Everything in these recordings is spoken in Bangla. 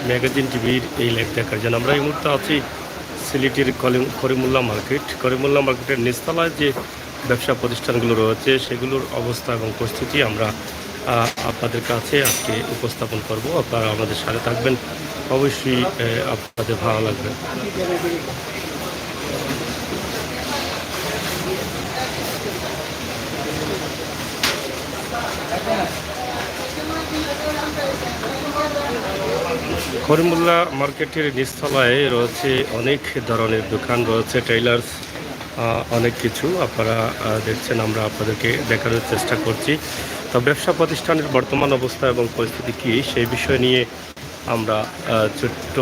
ম্যাগাজিন টিভির এই লাইভ দেখার জন্য। আমরা এই মুহূর্তে আছি সিলেটের করিমুল্লাহ মার্কেট। করিমুল্লাহ মার্কেটের নিচতলায় যে ব্যবসা প্রতিষ্ঠানগুলো রয়েছে সেগুলোর অবস্থা এবং পরিস্থিতি আমরা আপনাদের কাছে আজকে উপস্থাপন করব। আপনারা আমাদের সাথে থাকবেন, অবশ্যই আপনাদের ভালো লাগবে। করিমুল্লাহ মার্কেটের নিচতলায় রয়েছে অনেক ধরনের দোকান রয়েছে, টেইলার্স, অনেক কিছু আপনারা দেখছেন। আমরা আপনাদেরকে দেখানোর চেষ্টা করছি। তো ব্যবসা প্রতিষ্ঠানের বর্তমান অবস্থা এবং পরিস্থিতি কী সেই বিষয় নিয়ে আমরা ছোট্ট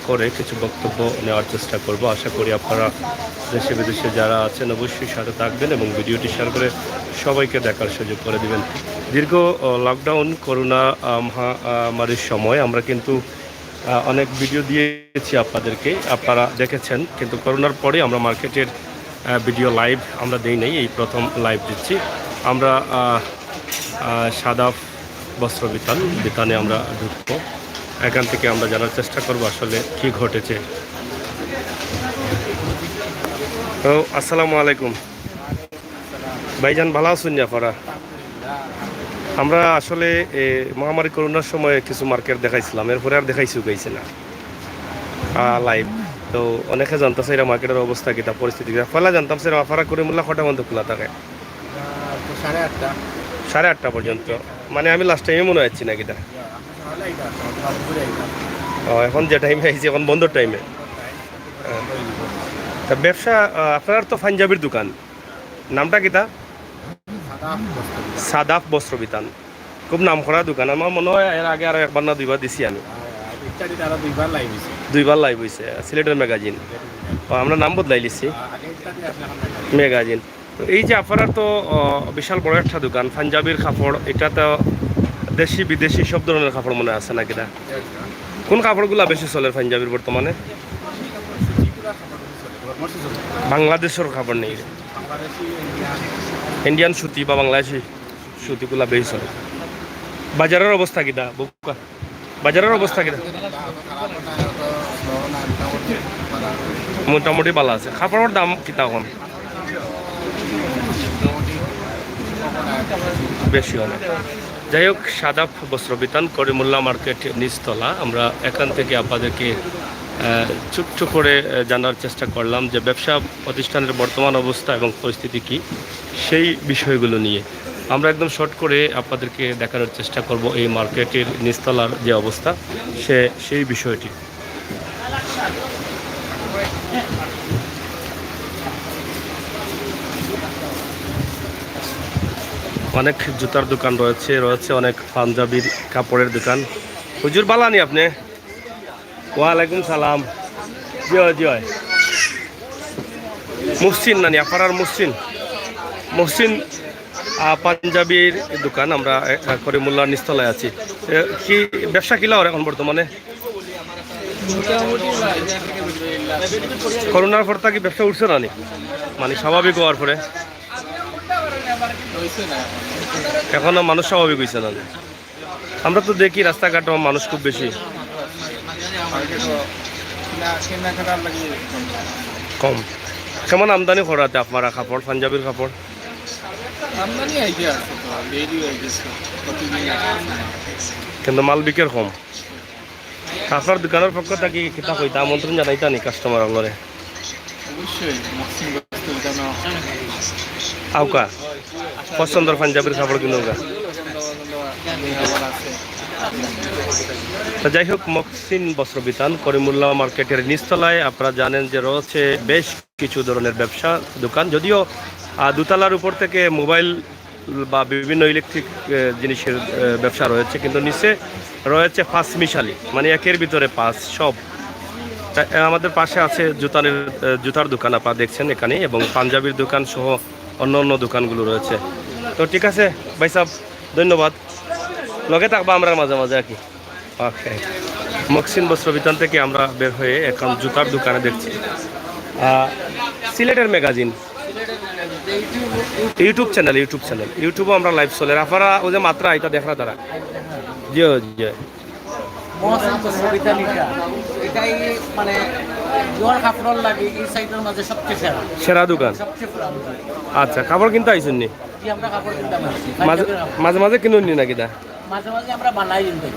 করে কিছু বক্তব্য নেওয়ার চেষ্টা করব। আশা করি আপনারা দেশে বিদেশে যারা আছেন অবশ্যই সাথে থাকবেন এবং ভিডিওটি শেয়ার করে সবাইকে দেখার সুযোগ করে দিবেন। দীর্ঘ লকডাউন করোনা মহামারীর সময় আমরা কিন্তু অনেক ভিডিও দিয়েছি আপনাদেরকে, আপনারা দেখেছেন। কিন্তু করোনার পরে আমরা মার্কেটের ভিডিও লাইভ আমরা দিই নাই, এই প্রথম লাইভ দিচ্ছি। আমরা সাদাফ বস্ত্র বিতানে আমরা ঢুকবো। এখান থেকে আমরা জানার চেষ্টা করব আসলে কি ঘটেছে। তো আসসালামু আলাইকুম ভাইজান, ভালো আছেন আপনারা? আমরা আসলে মহামারী করোনার সময় কিছু মার্কেট দেখাইছিলাম, এরপরে আর দেখাইছি গাইছে না লাইভ। তো অনেকে জানতেছে এরা মার্কেটের অবস্থা কিটা, পরিস্থিতি কিটা। পয়লা জানতাম সেটা আফারা করিমুল্লাহ কটা বন্ধ খোলা থাকে? 8:30 পর্যন্ত। মানে আমি লাস্ট টাইমে মনে হচ্ছি না কিটা। এখন যে টাইমে আইছি এখন বন্ধর টাইমে। তা ব্যবসা আপনার তো পাঞ্জাবির দোকান, নামটা কিটা? সাদাফ বস্ত্র বিতান, খুব নাম করা দোকান। আমার মনে হয় এর আগে আরো একবার না দুইবার দিছি আমি। দুইবার লাইভ হয়েছে সিলেটের ম্যাগাজিন। আমরা নাম বদলাই লিছি ম্যাগাজিন। তো এই যে আপনারা তো বিশাল বড় একটা দোকান, পাঞ্জাবির কাপড়, এটা তো দেশি বিদেশি সব ধরনের কাপড় মনে আছে নাকি? না, কোন কাপড়গুলো বেশি চলে পাঞ্জাবির বর্তমানে? বাংলাদেশের কাপড় নেই, ইন্ডিয়ান সুতি বা বাংলাদেশি সুতিগুলা বেশি চলে। বাজারের অবস্থা কিটা বুকা? বাজারের অবস্থা কিটা? মোটামুটি ভালো আছে। কাপড়ের দাম কিটা কম? বেশি অনেক। যাই হোক, সাদাফ বস্ত্র বিতান, করিমুল্লাহ মার্কেট নিচতলা। আমরা এখান থেকে আপনাদেরকে ছোট্ট করে জানার চেষ্টা করলাম যে ব্যবসা প্রতিষ্ঠানের বর্তমান অবস্থা এবং পরিস্থিতি কী সেই বিষয়গুলো নিয়ে আমরা একদম শর্ট করে আপনাদেরকে দেখানোর চেষ্টা করব এই মার্কেটের নিচতলার যে অবস্থা সেই বিষয়টি। অনেক জুতার দোকান রয়েছে অনেক পাঞ্জাবির কাপড়ের দোকান। হুজুর বালানি আপনি? ওয়ালাইকুম সালাম। জয় জয়। মুহসিন নানি আপনার? মুহসিন পাঞ্জাবির দোকান। আমরা করিমুল্লাহ নিচতলায় আছি। কি ব্যবসা কিলা ওর এখন বর্তমানে? করোনার পর কি ব্যবসা উঠছে নানি? মানে স্বাভাবিক হওয়ার পরে এখনো মানুষ স্বাভাবিক হয়েছে না? আমরা তো দেখি রাস্তাঘাট মানুষ খুব বেশি কম। কেমন আমদানি করাতে আপনারা কাপড়, পাঞ্জাবির কাপড়? কিন্তু মাল বিকের কম। আপনার দোকানের পক্ষ থেকে কিতা কইতা আমন্ত্রণ জানাইতা নি কাস্টমার আঙ্গরে? আউকা পছন্দর পাঞ্জাবির কাপড় কিনুকা। যাই হোক, মহসিন বস্ত্র বিতান করিমুল্লাহ মার্কেটের নিচতলায় আপনারা জানেন যে রয়েছে বেশ কিছু ধরনের ব্যবসা দোকান। যদিও দোতলার উপর থেকে মোবাইল বা বিভিন্ন ইলেকট্রিক জিনিসের ব্যবসা রয়েছে, কিন্তু নিচে রয়েছে পাঁচ মিশালি, মানে একের ভিতরে পাঁচ সব। আমাদের পাশে আছে জুতার দোকান আপনারা দেখছেন এখানে, এবং পাঞ্জাবির দোকান সহ অন্য দোকানগুলো রয়েছে। তো ঠিক আছে ভাই সাহেব, ধন্যবাদ। লগে থাকবা আমরা মাঝে মাঝে আর কি। ওকে, মহসিন বস্ত্র বিতান থেকে আমরা বের হয়ে এখন জুতার দোকানে দেখছি সিলেটের ম্যাগাজিন ইউটিউব চ্যানেল ইউটিউবে আমরা লাইভ চলে। আপনারা ওই যে মাত্রা এটা দেখা তারা। জি জি। মহসিন বসরিতানিটা এটাই মানে জোয়ার কাপড় লাগে এই সাইডের মাঝে সবচেয়ে সেরা সেরা দোকান। সবচেয়ে পুরানো। আচ্ছা, কাপড় কিনতে আইসেন নি? জি আমরা কাপড় কিনতে আসছি মাঝে মাঝে মাঝে কিনুন নি নাকি দা? মাঝে মাঝে আমরা বানাই কিনতে।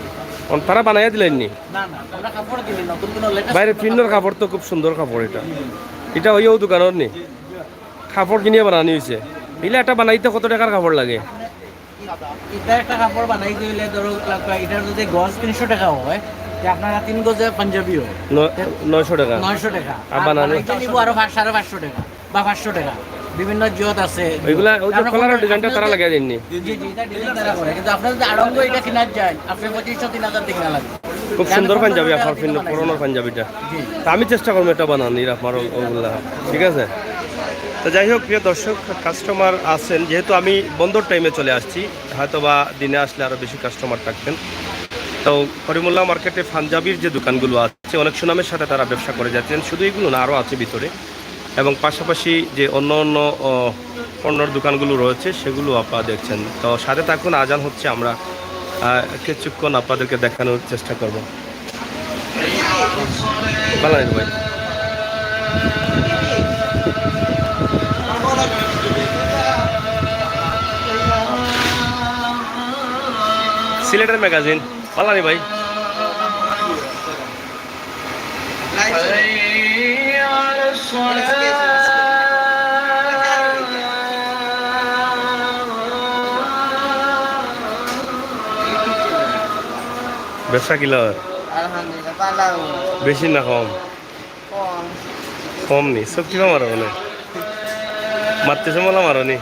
তারা বানাইয়া দিলেন নি? না না আমরা কাপড় কিনি নতুন কোনো লেটেস্ট বাইরে প্রিন্টের কাপড় তো খুব সুন্দর কাপড় এটা। এটা ওইও দোকানের নি কাপড় কিনিয়ে বানানি হয়েছে। এগুলো একটা বানাইতে কত টাকার কাপড় লাগে? এটা একটা কাপড় বানাই দিলে ধরো এটার যদি গজ 300 টাকা হয় আপনারা 3 গজে পাঞ্জাবি হয় 900 টাকা। 900 টাকা আর বানানো নিব আরো 550 টাকা বা 500 টাকা। বিভিন্ন জিওত আছে ওইগুলা ওই যে কলার ডিজাইনটা তারা লাগিয়ে দেননি? জি জি এটা ডিজাইন তারা করে কিন্তু আপনারা যদি আড়ঙ্গ এটা কিনা যায় আপনি 2500-3000 টাকা লাগবে। খুব সুন্দর পাঞ্জাবি আপনার পুরোনো পাঞ্জাবিটা। জি তা আমি চেষ্টা করবো এটা বানানির আপনার ওগুলা, ঠিক আছে? তো যাই হোক প্রিয় দর্শক, কাস্টমার আছেন, যেহেতু আমি বন্দর টাইমে চলে আসছি, হয়তো বা দিনে আসলে আরও বেশি কাস্টমার থাকতেন। তো করিমুল্লাহ মার্কেটে পাঞ্জাবির যে দোকানগুলো আছে অনেক সুনামের সাথে তারা ব্যবসা করে যাচ্ছেন। শুধু এগুলো না, আরও আছে ভিতরে, এবং পাশাপাশি যে অন্য অন্য পণ্যর দোকানগুলো রয়েছে সেগুলো আপনারা দেখছেন। তো সাথে থাকুন, আজান হচ্ছে, আমরা কিছুক্ষণ আপনাদেরকে দেখানোর চেষ্টা করব। বালানির ভাই সিলেটের ম্যাগাজিন বালানি ভাই। ব্যবসা কিলো বেশি না কম? কম নি সব কিবা মারো মানে মারতেছে মলা মারো নি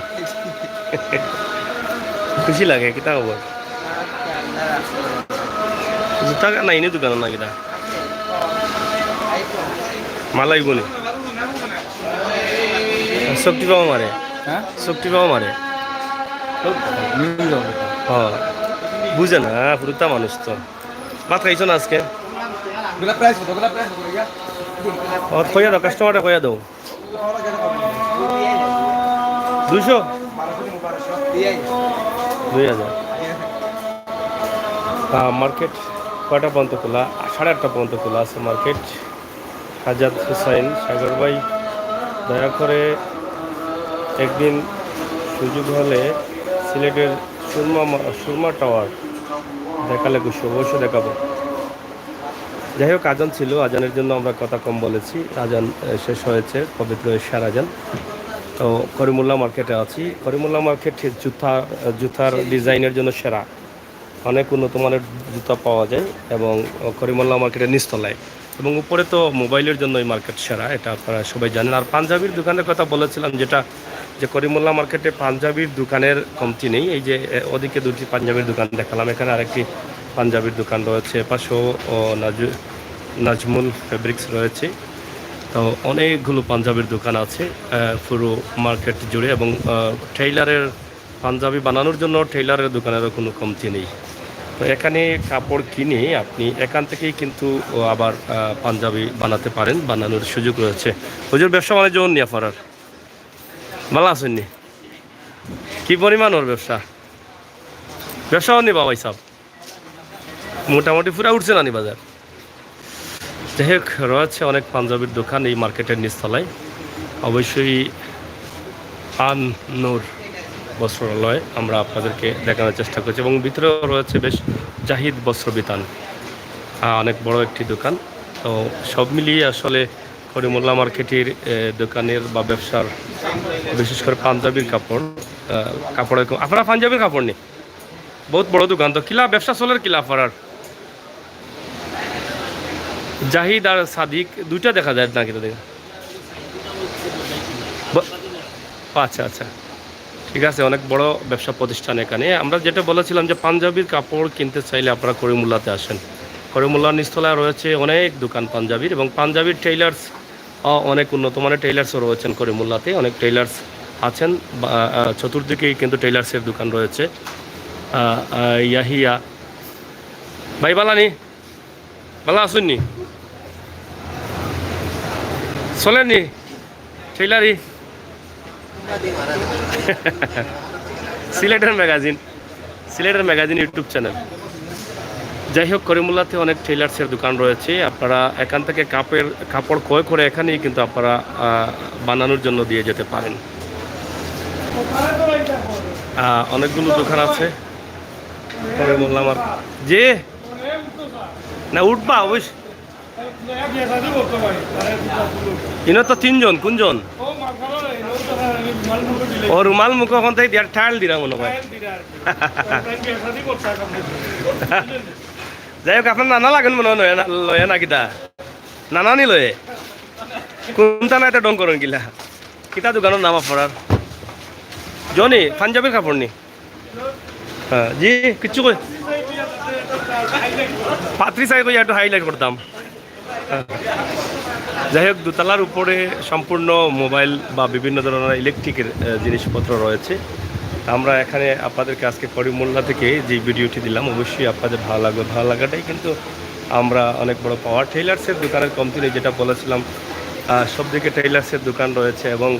খুশি লাগে কিতা খবর? জুতা নাই নি দোকান না কিতা মালাইব নি? শক্তি পাওয়া মারে, হ্যাঁ শক্তি পাওয়া মারে। হ্যাঁ বুঝে না পুরুতা মানুষ তো। ভাত খাইছ না আজকে? কইয়া দাও, কাস্টমারটা কইয়া দাও। 200 2000। মার্কেট কয়টা পর্যন্ত খোলা? 8:30 পর্যন্ত খোলা আছে মার্কেট। হাজার হুসাইন সাগর ভাই, দয়া করে একদিন সুযোগ হলে সিলেটের সুরমা টাওয়ার দেখালে খুশি, অবশ্যই দেখাবো। যাই হোক, আজান ছিল, আজানের জন্য আমরা কথা কম বলেছি। আজান শেষ হয়েছে, পবিত্র এশার আজান। তো করিমুল্লাহ মার্কেটে আছি। করিমুল্লাহ মার্কেট জুতার ডিজাইনের জন্য সেরা, অনেক উন্নত মানের জুতা পাওয়া যায়, এবং করিমুল্লাহ মার্কেটের নিচতলায়, এবং উপরে তো মোবাইলের জন্য এই মার্কেট সেরা, এটা আপনারা সবাই জানেন। আর পাঞ্জাবির দোকানের কথা বলেছিলাম, যেটা যে করিমুল্লাহ মার্কেটে পাঞ্জাবির দোকানের কমতি নেই। এই যে ওদিকে দুটি পাঞ্জাবির দোকান দেখালাম, এখানে আরেকটি পাঞ্জাবির দোকান রয়েছে, পাশেও নাজমুল ফেব্রিক্স রয়েছে। তো অনেকগুলো পাঞ্জাবির দোকান আছে পুরো মার্কেট জুড়ে, এবং টেইলারের পাঞ্জাবি বানানোর জন্য টেইলারের দোকানেরও কোনো কমতি নেই। তো এখানে কাপড় কিনে আপনি এখান থেকেই কিন্তু আবার পাঞ্জাবি বানাতে পারেন, বানানোর সুযোগ রয়েছে। হুজুর ব্যবসা বাণিজ্য নি আপনার ভালো আসেননি? কি পরিমাণ ওর ব্যবসা নি বাবাই সাহেব? মোটামুটি পুরা উঠছে না নি বাজার? যাই হোক, রয়েছে অনেক পাঞ্জাবির দোকান এই মার্কেটের নিচতলায়। অবশ্যই নূর বস্ত্রালয় আমরা আপনাদেরকে দেখানোর চেষ্টা করছি, এবং ভিতরেও রয়েছে বেশ জাহিদ বস্ত্র বিতান, অনেক বড় একটি দোকান। তো সব মিলিয়ে আসলে করিমুল্লাহ মার্কেটের দোকানের বা ব্যবসার, বিশেষ করে পাঞ্জাবির কাপড়ের আপনারা পাঞ্জাবির কাপড় নেই, বহুত বড় দোকান। তো কিলা ব্যবসা চলের কিলা আপনার? জাহিদ আর সাদিক দুইটা দেখা যায় নাকি? তো দেখা আচ্ছা আচ্ছা, ঠিক আছে, অনেক বড় ব্যবসা প্রতিষ্ঠান এখানে। আমরা যেটা বলেছিলাম যে পাঞ্জাবির কাপড় কিনতে চাইলে আপনারা করিমুল্লাতে আসেন। করিমুল্লার নিচতলায় রয়েছে অনেক দোকান পাঞ্জাবির, এবং পাঞ্জাবির টেইলার্স অনেক উন্নত মানের টেইলার্সও রয়েছেন করিমুল্লাতে। অনেক টেইলার্স আছেন, চতুর্দিকেই কিন্তু টেইলার্সের দোকান রয়েছে। ইয়াহিয়া ভাই বালানি ভালো আসুননি? চলেননি টেইলারি? সিলেটের ম্যাগাজিন ইউটিউব চ্যানেল। যাই হোক, করিমুল্লাতে অনেক টেইলার্সের দোকান রয়েছে। আপনারা এখান থেকে কাপড় ক্রয় করে এখানেই কিন্তু আপনারা বানানোর জন্য দিয়ে যেতে পারেন। অনেকগুলো দোকান আছে করিমুল্লা যে না উঠবা অবশ্য ইনো তো তিনজন কোনজন ও রুমাল মুখ ওখান থেকে দিয়ার ঠাল দিরা মনে হয়। যাই হোক, আপনার নানা লাগেন মনে হয় লয়ে না কিতা নানা নি লয়ে কোনটা না এটা ডং করেন কিলা কিতা দোকানের নাম আপনার জনি পাঞ্জাবের কাপড় নি? হ্যাঁ জি কিচ্ছু কই পাত্রি চাই কই একটু হাইলাইট করতাম। যাই হোক, দোতলার উপরে সম্পূর্ণ মোবাইল বা বিভিন্ন ধরনের ইলেকট্রিকের জিনিসপত্র রয়েছে। আমরা এখানে আপনাদেরকে আজকে করিমুল্লা থেকে যে ভিডিওটি দিলাম অবশ্যই আপনাদের ভালো লাগবে। ভালো লাগাটাই কিন্তু আমরা অনেক বড় পাওয়ার টেইলার্সের দোকানের কমতি নেই, যেটা বলেছিলাম সব দিকে টেইলার্সের দোকান রয়েছে এবং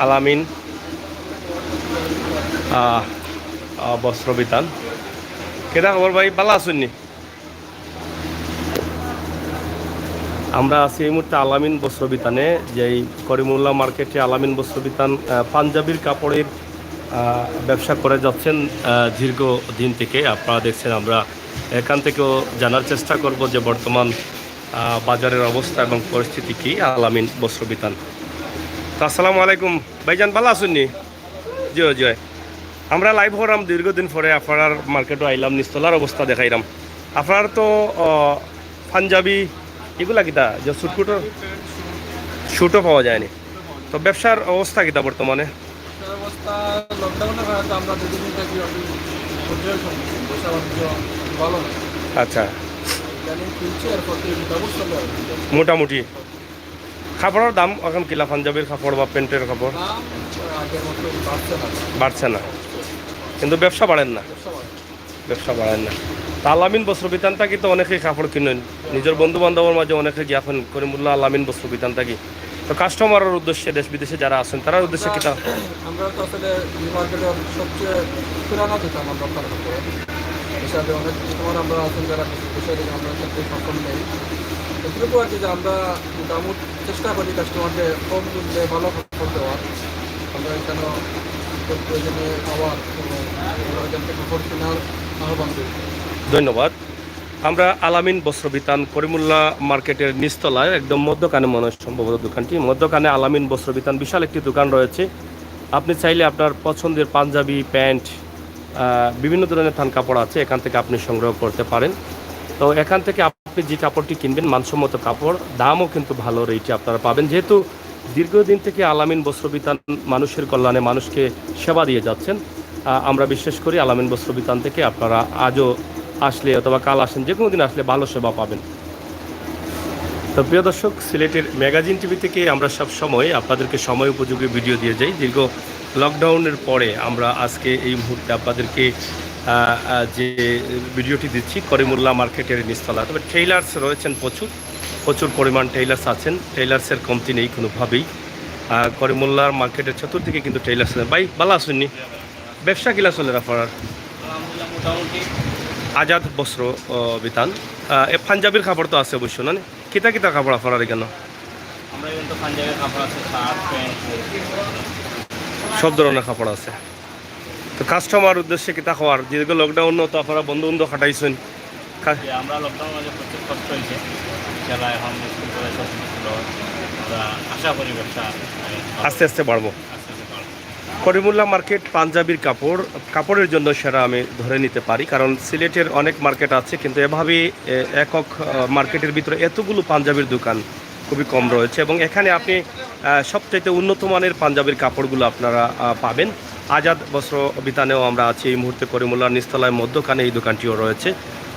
আলামিন বস্ত্রবিতান। কেটা খবর ভাই, ভালো আসুননি? আমরা আছি এই মুহূর্তে আলামিন বস্ত্রবিতানে, যেই করিমুল্লা মার্কেটে আলামিন বস্ত্রবিতান পাঞ্জাবির কাপড়ের ব্যবসা করে যাচ্ছেন দীর্ঘদিন থেকে। আপনারা দেখছেন, আমরা এখান থেকেও জানার চেষ্টা করব যে বর্তমান বাজারের অবস্থা এবং পরিস্থিতি কী আলামিন বস্ত্রবিতান। তো আসসালামু আলাইকুম ভাইজান, ভালো আসুননি? জয় জয়। আমরা লাইভ হরাম দীর্ঘদিন পরে আপনার মার্কেটও আইলাম, নিস্তলার অবস্থা দেখাইলাম। আপনার তো পাঞ্জাবি এগুলা কিতা যে শুটও পাওয়া যায়নি, তো ব্যবসার অবস্থা কিতা বর্তমানে? আচ্ছা, মোটামুটি কাপড়ের দাম এখন কিলা? পাঞ্জাবির কাপড় বা প্যান্টের কাপড় বাড়ছে না, কিন্তু ব্যবসা বাড়েন না, ব্যবসা বাড়েন না। তা আলামিন বস্ত্রবিতান থাকি তো অনেকেই কাপড় কিনেন, নিজের বন্ধু বান্ধবের মাঝে অনেকে জ্ঞাপন করিমুল্লা আলামিন বস্ত্রবিতান থাকি। তো কাস্টমারের উদ্দেশ্যে দেশ বিদেশে যারা আছেন তার উদ্দেশ্যে কিতা? আমরা তো আসলে মার্কেটের সবচেয়ে পুরানো দোকান আমরা হিসাবে অনেক কাস্টমার আমরা আছেন যারা বিষয়ে আমরা ক্ষেত্রে সফল নেই। এটুকু আর কি যে আমরা মোটামুট চেষ্টা করি কাস্টমারকে কম মূল্যে ভালো কাপড় দেওয়ার। আমরা এখানে প্রয়োজনীয় খাবার এবং এখান থেকে কাপড় কেনার আহ্বান করি। ধন্যবাদ। আমরা আলামিন বস্ত্রবিতান করিমুল্লা মার্কেটের নিচতলায় একদম মধ্যখানে মনে হয় সম্ভবত দোকানটি, মধ্যখানে আলামিন বস্ত্রবিতান বিশাল একটি দোকান রয়েছে। আপনি চাইলে আপনার পছন্দের পাঞ্জাবি, প্যান্ট, বিভিন্ন ধরনের থান কাপড় আছে, এখান থেকে আপনি সংগ্রহ করতে পারেন। তো এখান থেকে আপনি যে কাপড়টি কিনবেন মানসম্মত কাপড়, দামও কিন্তু ভালো রেটে আপনারা পাবেন। যেহেতু দীর্ঘদিন থেকে আলামিন বস্ত্রবিতান মানুষের কল্যাণে মানুষকে সেবা দিয়ে যাচ্ছেন, আমরা বিশ্বাস করি আলামিন বস্ত্রবিতান থেকে আপনারা আজও আসলে অথবা কাল আসেন, যে কোনো দিন আসলে ভালো সেবা পাবেন। তো প্রিয় দর্শক, সিলেটের ম্যাগাজিন টিভি থেকে আমরা সব সময় আপনাদেরকে সময় উপযোগী ভিডিও দিয়ে যাই। দীর্ঘ লকডাউনের পরে আমরা আজকে এই মুহূর্তে আপনাদেরকে যে ভিডিওটি দিচ্ছি করিমুল্লা মার্কেটের নিচতলা। তবে টেইলার্স রয়েছেন প্রচুর পরিমাণ টেইলার্স আছেন, টেইলার্সের কমতি নেই কোনোভাবেই। করিমুল্লার মার্কেটের চতুর্দিকে কিন্তু টেইলার্স আছেন। ভাই ভালো আসুননি? ব্যবসা কিলা চলে আপনার? মোটামুটি আজাদ বস্ত্র বিতান পাঞ্জাবির কাপড় তো আছে অবশ্য, না কিতা কিতা কাপড় আপনার কেন? আমরা কিন্তু পাঞ্জাবের কাপড় আছে, শার্ট, প্যান্ট, সব ধরনের কাপড় আছে। তো কাস্টমার উদ্দেশ্যে কিতা খাওয়ার যেগুলো লকডাউন তো আপনারা বন্ধু বন্ধু খাটাইছেন। আমরা লকডাউন মাঝে প্রচুর কষ্ট হয়েছে, যারা এখন স্কুল কলেজ ছিল, আমরা আশা করি ব্যবসা আস্তে আস্তে বাড়বো। করিমুল্লা মার্কেট পাঞ্জাবির কাপড়ের জন্য সেরা আমি ধরে নিতে পারি, কারণ সিলেটের অনেক মার্কেট আছে কিন্তু এভাবে একক মার্কেটের ভিতরে এতগুলো পাঞ্জাবির দোকান খুবই কম রয়েছে এবং এখানে আপনি সবচাইতে উন্নত মানের পাঞ্জাবির কাপড়গুলো আপনারা পাবেন। আজাদ বস্ত্র বিতানেও আমরা আছি এই মুহূর্তে, করিমুল্লার নিচতলায় মধ্যখানে এই দোকানটিও রয়েছে।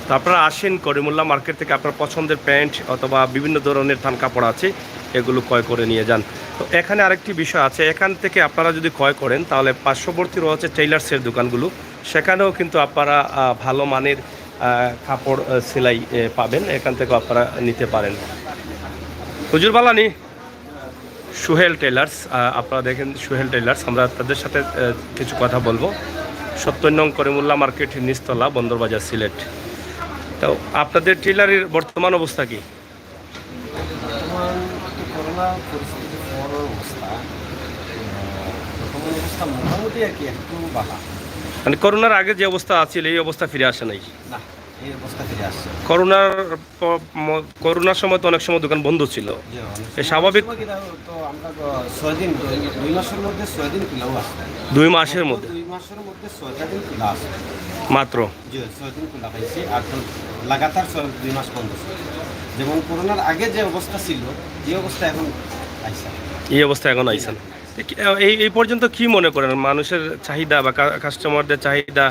তো আপনারা আসেন করিমুল্লা মার্কেট থেকে, আপনার পছন্দের প্যান্ট অথবা বিভিন্ন ধরনের থান কাপড় আছে, এগুলো ক্রয় করে নিয়ে যান। তো এখানে আরেকটি বিষয় আছে, এখান থেকে আপনারা যদি ক্রয় করেন তাহলে পার্শ্ববর্তী রয়েছে টেইলার্সের দোকানগুলো, সেখানেও কিন্তু আপনারা ভালো মানের কাপড় সেলাই পাবেন, এখান থেকেও আপনারা নিতে পারেন। হুজুর বালানি সোহেল টেইলার্স, আপনারা দেখেন সোহেল টেইলার্স, আমরা তাদের সাথে কিছু কথা বলবো। ৭০ নং করিমুল্লাহ মার্কেট, নিচতলা, বন্দরবাজার, সিলেট। তো আপনাদের টেইলারের বর্তমান অবস্থা কি? বর্তমান করোনা পরিস্থিতির পর অবস্থা বর্তমান অবস্থা মোটামুটি আর কি একটু বাধা মানে করোনার আগে যে অবস্থা আছিল এই অবস্থা ফিরে আসে নাই? না, এই অবস্থা ফিরে আসছে। করোনার সময় তো অনেক সময় দোকান বন্ধ ছিল, যে অনেক এই স্বাভাবিক সময় তো আমরা তো 6 দিন 2 মাসের মধ্যে 6 দিন খোলাও আসছে। 2 মাসের মধ্যে 2 মাসের মধ্যে 6টা দিন খোলা আসছে মাত্র। যে 6 দিন খোলা পাইছি, আর তো লাগাতার 2 মাস বন্ধ ছিল। যেমন করোনার আগে যে অবস্থা ছিল এই অবস্থা এখন আইসা। এই অবস্থা এখন আইছেন। এই পর্যন্ত কি মনে করেন মানুষের চাহিদা বা কাস্টমারদের চাহিদা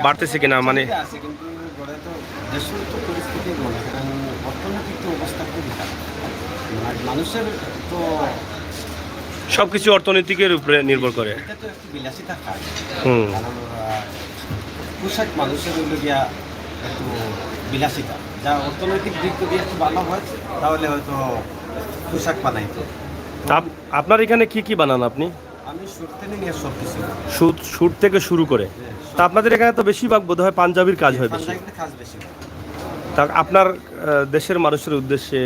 বাড়তেছে কিনা? মানে চাহিদা আছে, কিন্তু গড়ে তো দেশের তো পরিস্থিতি মনে করেন অর্থনৈতিক তো অবস্থা খুবই খারাপ। মানে মানুষের তো সবকিছু অর্থনীতিকের উপরে নির্ভর করে। এটা তো একটু বিলাসিতা খায়। হুম। কারণ পোশাক মানুষের হইল গিয়া একটু বিলাসিতা, যা অর্থনৈতিক দিক যদি একটু ভালো হয় তাহলে হয়তো পোশাক বানাইতো। আপনার এখানে কি কি বানান আপনি? আমি শুট থেকে নিয়ে সব কিছু শুট থেকে শুরু করে। তা আপনাদের এখানে তো বেশিরভাগ বোধ হয় পাঞ্জাবির কাজ হয় বেশি। পাঞ্জাবিতে কাজ বেশি হয়। তা আপনার দেশের মানুষের উদ্দেশ্যে,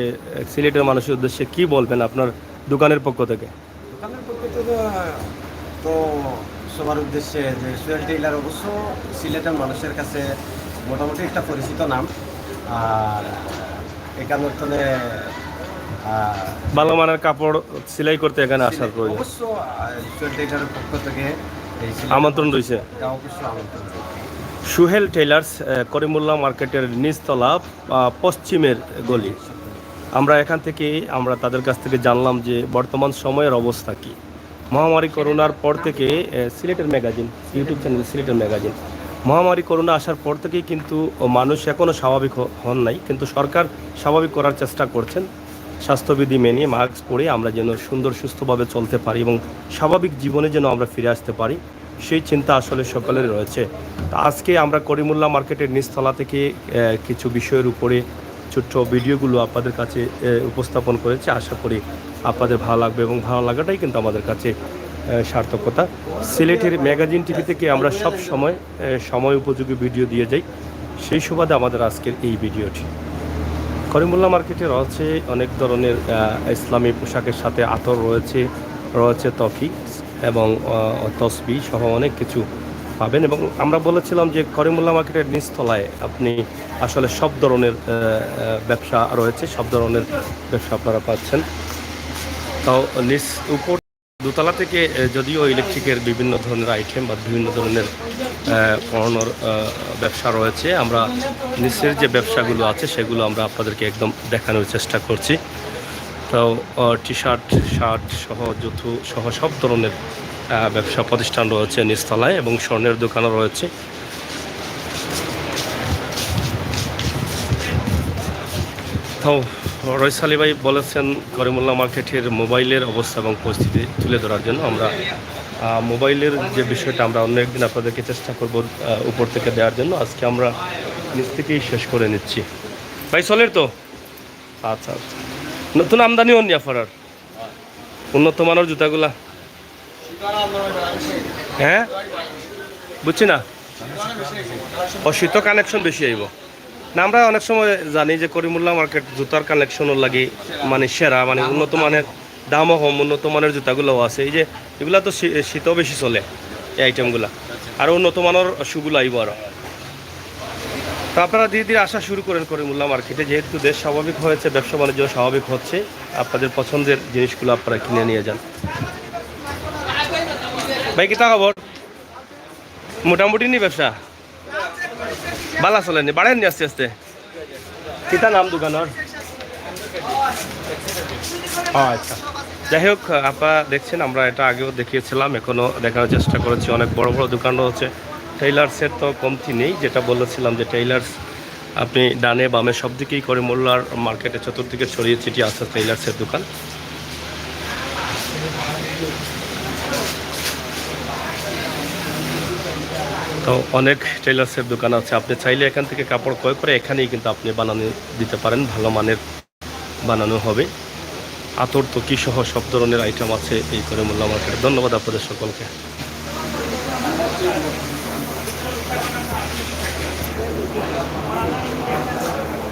সিলেটের মানুষের উদ্দেশ্যে কি বলবেন আপনার দোকানের পক্ষ থেকে? দোকানের পক্ষে তো সবার উদ্দেশ্যে যে সোহেল টেইলার অবশ্য সিলেটের মানুষের কাছে মোটামুটি একটা পরিচিত নাম। আর এখানে ভালো মানের কাপড় সেলাই করতে এখানে আসার প্রয়োজন। অবশ্য সোহেল টেইলারের পক্ষ থেকে এই আমন্ত্রণ রয়েছে। অবশ্যই আমন্ত্রণ রয়েছে। সোহেল টেইলার্স, করিমুল্লাহ মার্কেটের নিচতলা, পশ্চিমের গলি। আমরা এখান থেকে তাদের কাছ থেকে জানলাম যে বর্তমান সময়ের অবস্থা কি। মহামারী করোনার পর থেকে সিলেটের ম্যাগাজিন, ইউটিউব চ্যানেল সিলেটের ম্যাগাজিন, মহামারী করোনা আসার পর থেকেই কিন্তু মানুষ এখনও স্বাভাবিক হন নাই, কিন্তু সরকার স্বাভাবিক করার চেষ্টা করছেন। স্বাস্থ্যবিধি মেনে মাস্ক পরে আমরা যেন সুন্দর সুস্থভাবে চলতে পারি এবং স্বাভাবিক জীবনে যেন আমরা ফিরে আসতে পারি, সেই চিন্তা আসলে সকলের রয়েছে। তো আজকে আমরা করিমুল্লাহ মার্কেটের নিচতলা থেকে কিছু বিষয়ের উপরে ছোট্ট ভিডিওগুলো আপনাদের কাছে উপস্থাপন করেছি। আশা করি আপনাদের ভালো লাগবে এবং ভালো লাগাটাই কিন্তু আমাদের কাছে সার্থকতা। সিলেটের ম্যাগাজিন টিভি থেকে আমরা সব সময় উপযোগী ভিডিও দিয়ে যাই, সেই সুবাদে আমাদের আজকের এই ভিডিওটি। করিমুল্লাহ মার্কেটে রয়েছে অনেক ধরনের ইসলামী পোশাকের সাথে আতর রয়েছে তকি এবং তসবি সহ অনেক কিছু পাবেন। এবং আমরা বলেছিলাম যে করিমুল্লাহ মার্কেটের নিচতলায় আপনি আসলে সব ধরনের ব্যবসা রয়েছে, সব ধরনের ব্যবসা আপনারা পাচ্ছেন। তাও নিচ উপর দোতলা থেকে যদিও ইলেকট্রিকের বিভিন্ন ধরনের আইটেম বা বিভিন্ন ধরনের পড়ানোর ব্যবসা রয়েছে, আমরা নিচের যে ব্যবসাগুলো আছে সেগুলো আমরা আপনাদেরকে একদম দেখানোর চেষ্টা করছি। তাও টি শার্ট, শার্ট সহ জুতো সহ সব ধরনের ব্যবসা প্রতিষ্ঠান রয়েছে নিচতলায় এবং স্বর্ণের দোকানও রয়েছে। তো রইস আলী ভাই বলেছেন করিমুল্লাহ মার্কেটের মোবাইলের অবস্থা এবং পরিস্থিতি তুলে ধরার জন্য আমরা মোবাইলের যে বিষয়টা আমরা অন্য একদিন আপনাদেরকে চেষ্টা করব উপর থেকে দেওয়ার জন্য। আজকে আমরা নিচ থেকেই শেষ করে নিচ্ছি। ভাই চলের তো আচ্ছা, নতুন আমদানি হন আপনার উন্নত মানের জুতাগুলা? হ্যাঁ বুঝছি না, শীত কানেকশন বেশি আইব না। আমরা অনেক সময় জানি যে করিমুল্লাহ মার্কেট জুতার কালেকশনও লাগে মানে সেরা, মানে উন্নত মানের, দামও কম, উন্নত মানের জুতাগুলোও আছে। এই যে এগুলা তো শীতও বেশি চলে এই আইটেমগুলা, আর উন্নত মানের শুগুলো আইব আরও। তো আপনারা ধীরে ধীরে আসা শুরু করেন করিমুল্লাহ মার্কেটে, যেহেতু দেশ স্বাভাবিক হয়েছে, ব্যবসা বাণিজ্য স্বাভাবিক হচ্ছে, আপনাদের পছন্দের জিনিসগুলো আপনারা কিনে নিয়ে যান। ভাই কিতা খবর? মোটামুটি নি ব্যবসা বালা চলেনি, বাড়েননি আস্তে আস্তে? কিতা নাম দোকানের? আচ্ছা, যাই হোক, আপনারা দেখছেন আমরা এটা আগেও দেখিয়েছিলাম, এখনও দেখানোর চেষ্টা করেছি। অনেক বড় বড় দোকানও হচ্ছে। টেইলার্সের তো কমতি নেই, যেটা বলেছিলাম যে টেইলার্স আপনি ডানে বামে সব দিকেই করিমুল্লাহ মার্কেটে চতুর্দিকে ছড়িয়ে ছিটিয়ে আছে টেইলার্সের দোকান। তো অনেক টেইলার্সের দোকান আছে, আপনি চাইলে এখান থেকে কাপড় ক্রয় করে এখানেই কিন্তু আপনি বানানো দিতে পারেন, ভালো মানের বানানো হবে। আতর তকি সহ সব ধরনের আইটেম আছে এই করিমুল্লাহ মার্কেটে। ধন্যবাদ আপনাদের সকলকে।